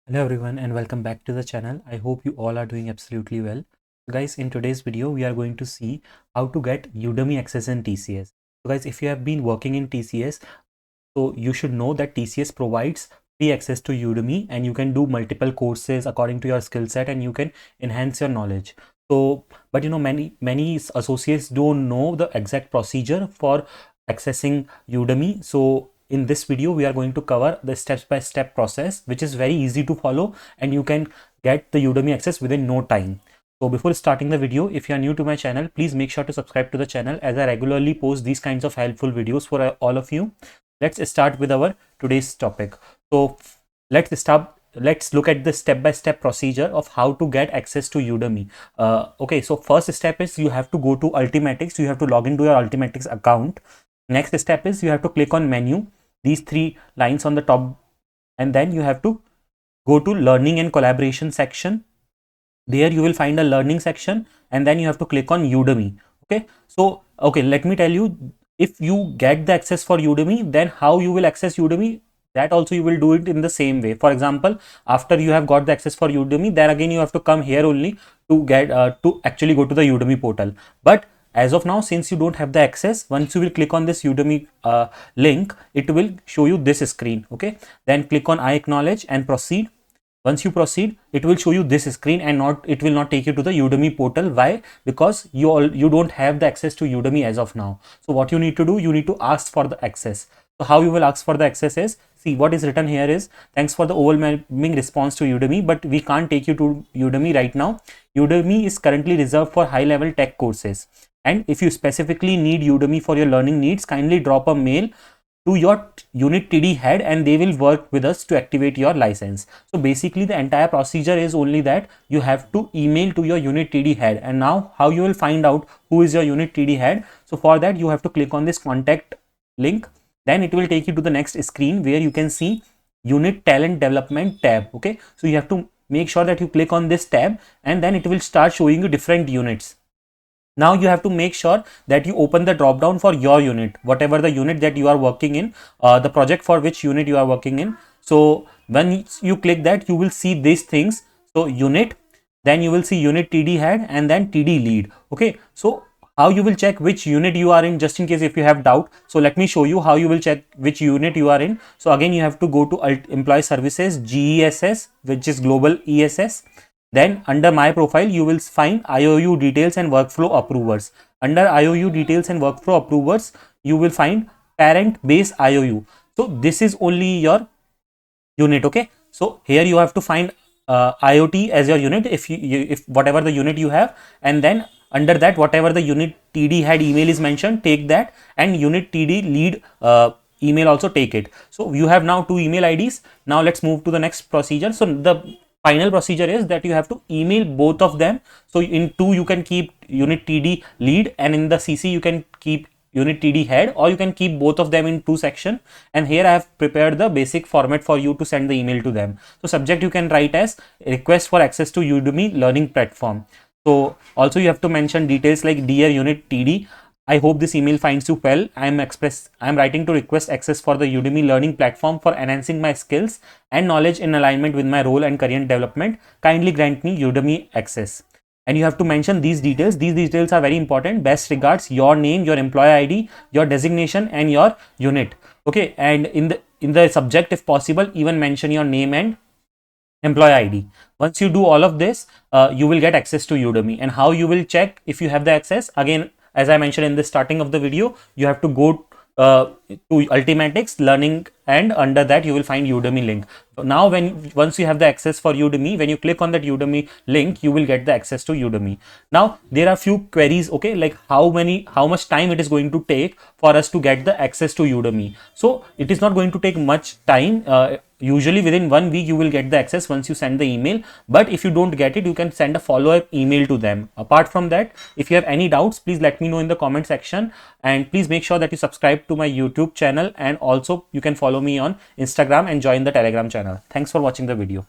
Hello everyone and welcome back to the channel. I hope you all are doing absolutely well. So guys, in today's video we are going to see how to get Udemy access in TCS. So guys, if you have been working in TCS, so you should know that TCS provides free access to Udemy and you can do multiple courses according to your skill set and you can enhance your knowledge. So but many associates don't know the exact procedure for accessing Udemy. So in this video we are going to cover the step-by-step process, which is very easy to follow and you can get the Udemy access within no time. So before starting the video, if you are new to my channel, please make sure to subscribe to the channel as I regularly post these kinds of helpful videos for all of you. Let's start with our today's topic. So let's look at the step-by-step procedure of how to get access to Udemy. Okay, so first step is you have to go to Ultimatics. You have to log into your Ultimatics account. Next step is you have to click on menu, these three lines on the top, and then you have to go to learning and collaboration section. There you will find a learning section and then you have to click on Udemy. Okay, so let me tell you, if you get the access for Udemy, then how you will access Udemy, that also you will do it in the same way. For example, after you have got the access for Udemy, then again you have to come here only to get to actually go to the Udemy portal. But as of now, since you don't have the access, once you will click on this Udemy link, it will show you this screen. Okay, then click on I acknowledge and proceed. Once you proceed, it will show you this screen and it will not take you to the Udemy portal. Why? Because you don't have the access to Udemy as of now. So what you need to do, you need to ask for the access. So how you will ask for the access is, see what is written here is, thanks for the overwhelming response to Udemy, but we can't take you to Udemy right now. Udemy is currently reserved for high level tech courses. And if you specifically need Udemy for your learning needs, kindly drop a mail to your unit TD head and they will work with us to activate your license. So basically the entire procedure is only that you have to email to your unit TD head. And now how you will find out who is your unit TD head? So for that you have to click on this contact link. Then it will take you to the next screen where you can see unit talent development tab. Okay, so you have to make sure that you click on this tab and then it will start showing you different units. Now you have to make sure that you open the drop down for your unit, whatever the unit that you are working in, the project for which unit you are working in. So when you click that, you will see these things. So unit, then you will see unit TD head and then TD lead. Okay, so how you will check which unit you are in, just in case if you have doubt. So let me show you how you will check which unit you are in. So again, you have to go to Employee Services, GESS, which is Global ESS. Then under my profile, you will find IOU details and workflow approvers. Under IOU details and workflow approvers, you will find parent base IOU. So this is only your unit. Okay, so here you have to find IoT as your unit if whatever the unit you have, and then under that whatever the unit TD head email is mentioned, take that, and unit TD lead email also take it. So you have now two email IDs. Now let's move to the next procedure. So the final procedure is that you have to email both of them. So in two you can keep unit TD lead and in the CC you can keep unit TD head, or you can keep both of them in two section. And here I have prepared the basic format for you to send the email to them. So subject you can write as request for access to Udemy learning platform. So also you have to mention details like dear unit TD, I hope this email finds you well. I am writing to request access for the Udemy learning platform for enhancing my skills and knowledge in alignment with my role and career development. Kindly grant me Udemy access. And you have to mention these details. These details are very important. Best regards, your name, your employer ID, your designation, and your unit. Okay, and in the subject, if possible, even mention your name and employee ID. Once you do all of this, you will get access to Udemy. And how you will check if you have the access? Again, as I mentioned in the starting of the video, you have to go to Ultimatics learning, and under that you will find Udemy link. Now once you have the access for Udemy, when you click on that Udemy link, you will get the access to Udemy. Now there are few queries, okay, like how much time it is going to take for us to get the access to Udemy. So it is not going to take much time. Usually within 1 week you will get the access once you send the email, but if you don't get it, you can send a follow-up email to them. Apart from that, if you have any doubts, please let me know in the comment section, and please make sure that you subscribe to my YouTube channel, and also you can follow me on Instagram and join the Telegram channel. Thanks for watching the video.